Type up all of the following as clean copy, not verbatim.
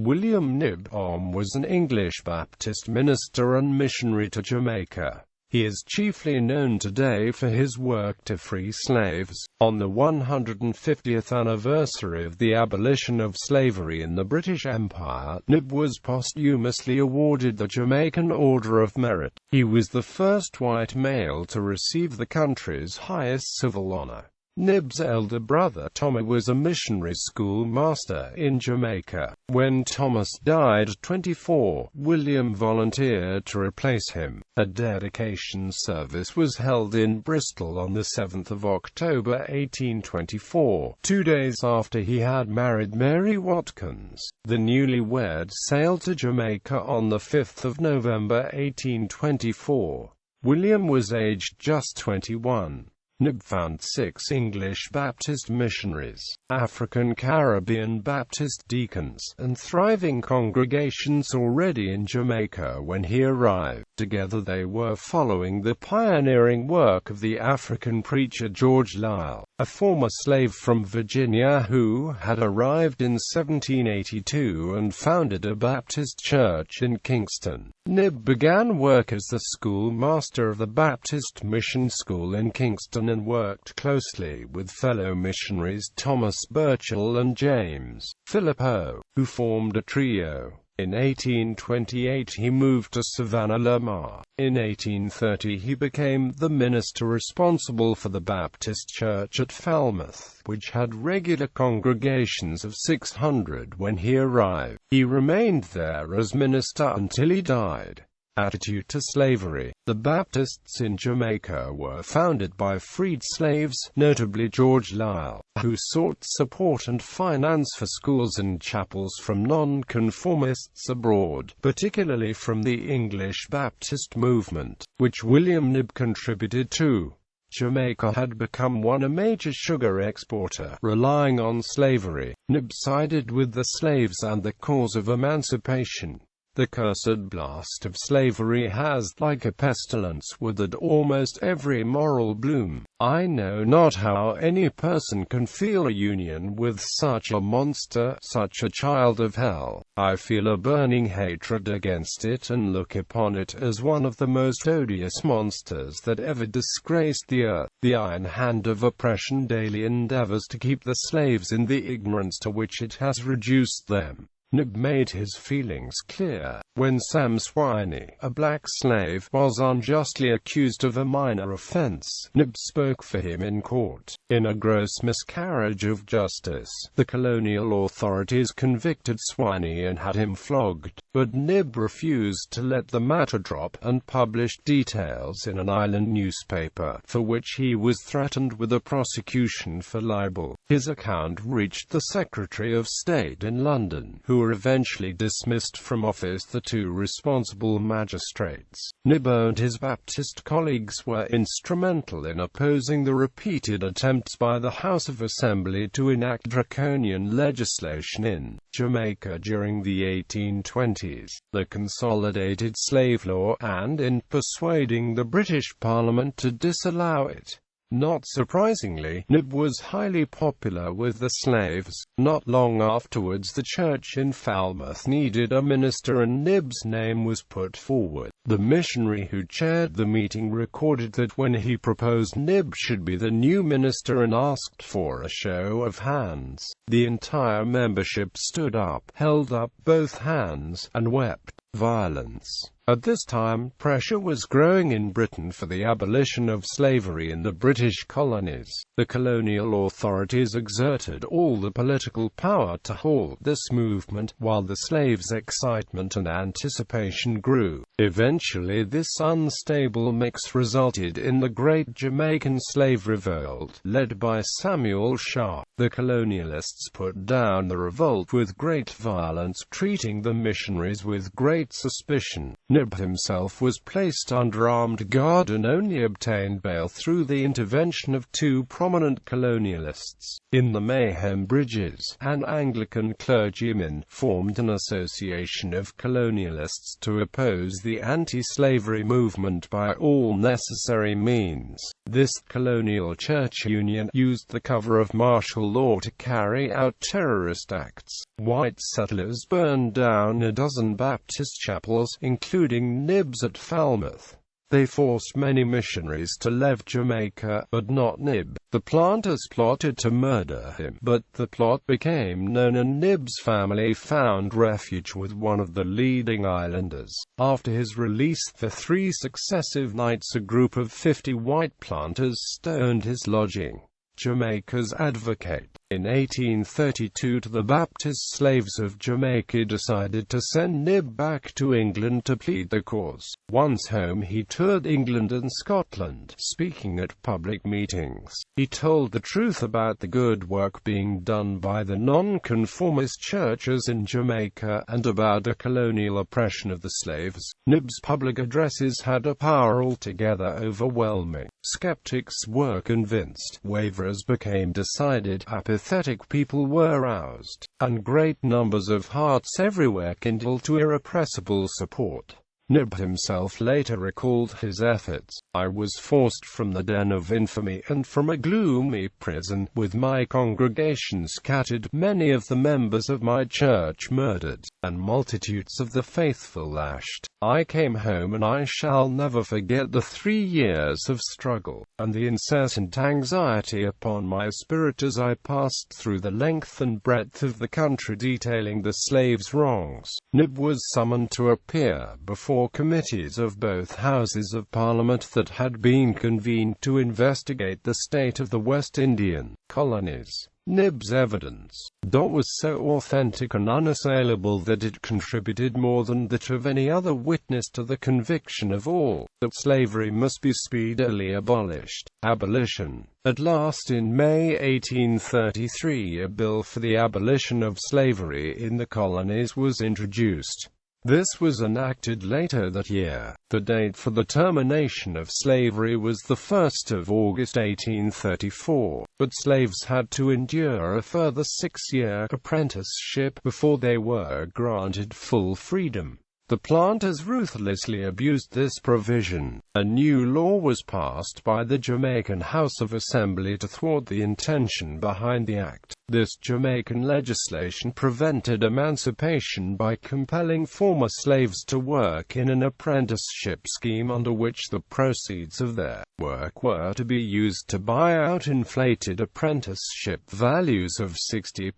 William Knibb was an English Baptist minister and missionary to Jamaica. He is chiefly known today for his work to free slaves. On the 150th anniversary of the abolition of slavery in the British Empire, Knibb was posthumously awarded the Jamaican Order of Merit. He was the first white male to receive the country's highest civil honor. Knibb's elder brother Tommy was a missionary schoolmaster in Jamaica. When Thomas died at 24, William volunteered to replace him. A dedication service was held in Bristol on 7 October 1824, 2 days after he had married Mary Watkins. The newlyweds sailed to Jamaica on 5 November 1824. William was aged just 21. Knibb found 6 English Baptist missionaries, African Caribbean Baptist deacons, and thriving congregations already in Jamaica when he arrived. Together they were following the pioneering work of the African preacher George Liele, a former slave from Virginia who had arrived in 1782 and founded a Baptist church in Kingston. Knibb began work as the schoolmaster of the Baptist Mission School in Kingston and worked closely with fellow missionaries Thomas Burchell and James Philippo, who formed a trio. In 1828 he moved to Savannah, Lamar. In 1830 he became the minister responsible for the Baptist Church at Falmouth, which had regular congregations of 600 when he arrived. He remained there as minister until he died. Attitude to slavery. The Baptists in Jamaica were founded by freed slaves, notably George Liele, who sought support and finance for schools and chapels from nonconformists abroad, particularly from the English Baptist movement, which William Knibb contributed to. Jamaica had become a major sugar exporter, relying on slavery. Knibb sided with the slaves and the cause of emancipation. The cursed blast of slavery has, like a pestilence, withered almost every moral bloom. I know not how any person can feel a union with such a monster, such a child of hell. I feel a burning hatred against it and look upon it as one of the most odious monsters that ever disgraced the earth. The iron hand of oppression daily endeavors to keep the slaves in the ignorance to which it has reduced them. Knibb made his feelings clear. When Sam Swiney, a black slave, was unjustly accused of a minor offense, Knibb spoke for him in court. In a gross miscarriage of justice, the colonial authorities convicted Swiney and had him flogged, but Knibb refused to let the matter drop, and published details in an island newspaper, for which he was threatened with a prosecution for libel. His account reached the Secretary of State in London, who were eventually dismissed from office. The 2 responsible magistrates, Knibb and his Baptist colleagues, were instrumental in opposing the repeated attempts by the House of Assembly to enact draconian legislation in Jamaica during the 1820s, the Consolidated Slave Law, and in persuading the British Parliament to disallow it. Not surprisingly, Knibb was highly popular with the slaves. Not long afterwards the church in Falmouth needed a minister and Knibb's name was put forward. The missionary who chaired the meeting recorded that when he proposed Knibb should be the new minister and asked for a show of hands, the entire membership stood up, held up both hands, and wept violence. At this time, pressure was growing in Britain for the abolition of slavery in the British colonies. The colonial authorities exerted all the political power to halt this movement, while the slaves' excitement and anticipation grew. Eventually this unstable mix resulted in the Great Jamaican Slave Revolt, led by Samuel Sharp. The colonialists put down the revolt with great violence, treating the missionaries with great suspicion. Knibb himself was placed under armed guard and only obtained bail through the intervention of two prominent colonialists. In the Mayhem Bridges, an Anglican clergyman formed an association of colonialists to oppose the anti-slavery movement by all necessary means. This colonial church union used the cover of martial law to carry out terrorist acts. White settlers burned down a dozen Baptist chapels, including Knibb's at Falmouth. They forced many missionaries to leave Jamaica, but not Knibb. The planters plotted to murder him, but the plot became known and Knibb's family found refuge with one of the leading islanders. After his release for 3 successive nights, a group of 50 white planters stoned his lodging. Jamaica's advocate, in 1832, to the Baptist slaves of Jamaica, decided to send Knibb back to England to plead the cause. Once home, he toured England and Scotland, speaking at public meetings. He told the truth about the good work being done by the non-conformist churches in Jamaica, and about the colonial oppression of the slaves. Knibb's public addresses had a power altogether overwhelming. Skeptics were convinced, waverers became decided, apathetic people were roused, and great numbers of hearts everywhere kindled to irrepressible support. Knibb himself later recalled his efforts. I was forced from the den of infamy and from a gloomy prison, with my congregation scattered, many of the members of my church murdered, and multitudes of the faithful lashed. I came home and I shall never forget the 3 years of struggle, and the incessant anxiety upon my spirit as I passed through the length and breadth of the country detailing the slaves' wrongs. Knibb was summoned to appear before committees of both Houses of Parliament that had been convened to investigate the state of the West Indian colonies. Knibb's evidence was so authentic and unassailable that it contributed more than that of any other witness to the conviction of all that slavery must be speedily abolished. Abolition. At last, in May 1833, a bill for the abolition of slavery in the colonies was introduced. This was enacted later that year. The date for the termination of slavery was the 1st of August 1834, but slaves had to endure a further 6-year apprenticeship before they were granted full freedom. The planters ruthlessly abused this provision. A new law was passed by the Jamaican House of Assembly to thwart the intention behind the act. This Jamaican legislation prevented emancipation by compelling former slaves to work in an apprenticeship scheme under which the proceeds of their work were to be used to buy out inflated apprenticeship values of £60,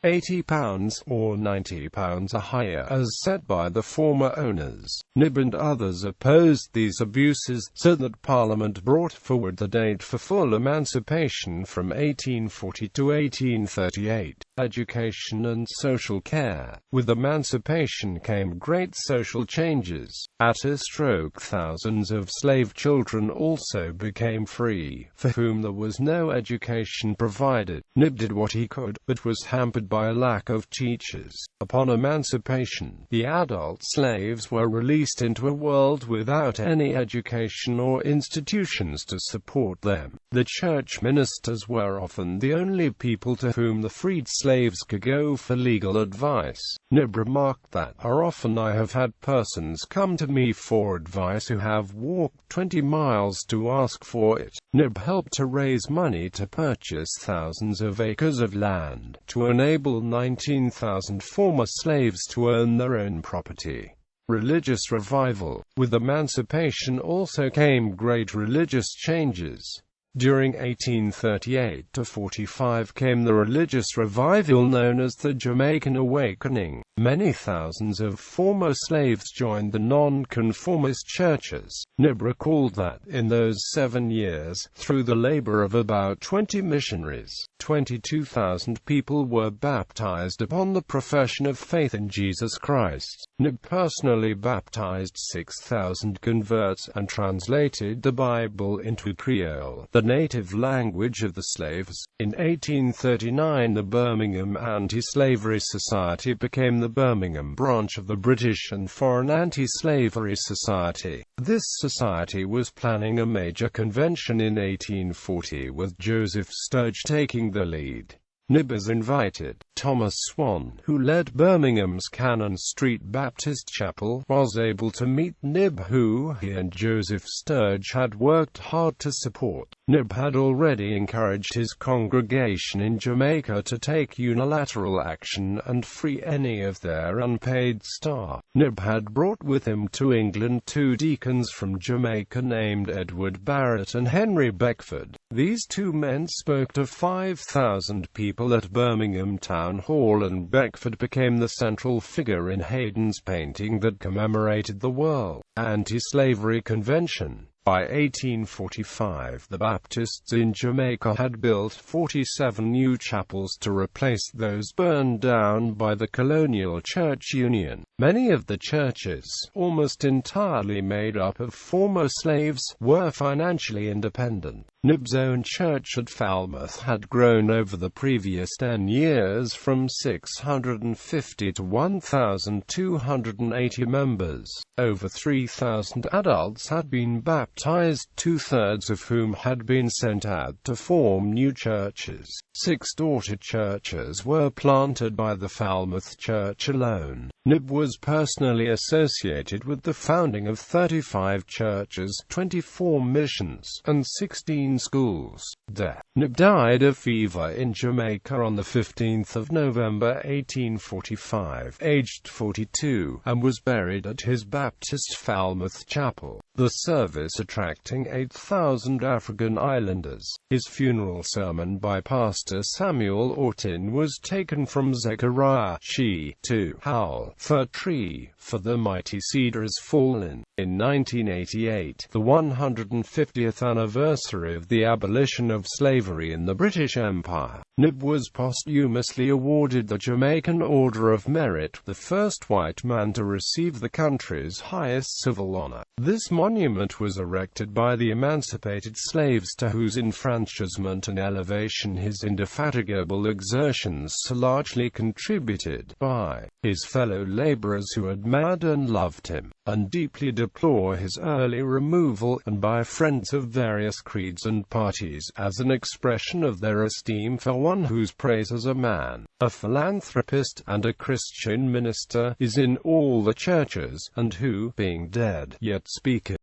£80, or £90 a hire as set by the former owners. Knibb and others opposed these abuses, so that Parliament brought forward the date for full emancipation from 1840 to 1838. Education and social care. With emancipation came great social changes. At a stroke, thousands of slave children also became free, for whom there was no education provided. Knibb did what he could, but was hampered by a lack of teachers. Upon emancipation, the adult slaves were released into a world without any education or institutions to support them. The church ministers were often the only people to whom the freed slaves could go for legal advice. Knibb remarked that, often I have had persons come to me for advice who have walked 20 miles to ask for it. Knibb helped to raise money to purchase thousands of acres of land, to enable 19,000 former slaves to own their own property. Religious revival. With emancipation also came great religious changes. During 1838 to 45 came the religious revival known as the Jamaican Awakening. Many thousands of former slaves joined the non-conformist churches. Knibb recalled that, in those 7 years, through the labor of about 20 missionaries, 22,000 people were baptized upon the profession of faith in Jesus Christ. Knibb personally baptized 6,000 converts, and translated the Bible into Creole. The native language of the slaves. In 1839 the Birmingham Anti-Slavery Society became the Birmingham branch of the British and Foreign Anti-Slavery Society. This society was planning a major convention in 1840 with Joseph Sturge taking the lead. Knibb is invited. Thomas Swan, who led Birmingham's Cannon Street Baptist Chapel, was able to meet Knibb, who he and Joseph Sturge had worked hard to support. Knibb had already encouraged his congregation in Jamaica to take unilateral action and free any of their unpaid staff. Knibb had brought with him to England 2 deacons from Jamaica named Edward Barrett and Henry Beckford. These 2 men spoke to 5,000 people at Birmingham Town Hall, and Beckford became the central figure in Haydon's painting that commemorated the World Anti-Slavery Convention. By 1845, the Baptists in Jamaica had built 47 new chapels to replace those burned down by the colonial church union. Many of the churches, almost entirely made up of former slaves, were financially independent. Knibb's own church at Falmouth had grown over the previous 10 years from 650 to 1,280 members. Over 3,000 adults had been baptized, 2/3 of whom had been sent out to form new churches. 6 daughter churches were planted by the Falmouth Church alone. Knibb was personally associated with the founding of 35 churches, 24 missions, and 16 schools. Knibb died of fever in Jamaica on the 15th of November 1845, aged 42, and was buried at his Baptist Falmouth Chapel, the service attracting 8,000 African islanders. His funeral sermon by Pastor Samuel Orton was taken from Zechariah, She, 2, Howl, the tree, for the mighty cedar is fallen. In 1988, the 150th anniversary of the abolition of slavery in the British Empire, Knibb was posthumously awarded the Jamaican Order of Merit, the first white man to receive the country's highest civil honor. This monument was erected by the emancipated slaves, to whose enfranchisement and elevation his indefatigable exertions so largely contributed, by his fellow laborers who admired and loved him, and deeply deplore his early removal, and by friends of various creeds and parties, as an expression of their esteem for one whose praise as a man, a philanthropist, and a Christian minister is in all the churches, and who, being dead, yet speaketh.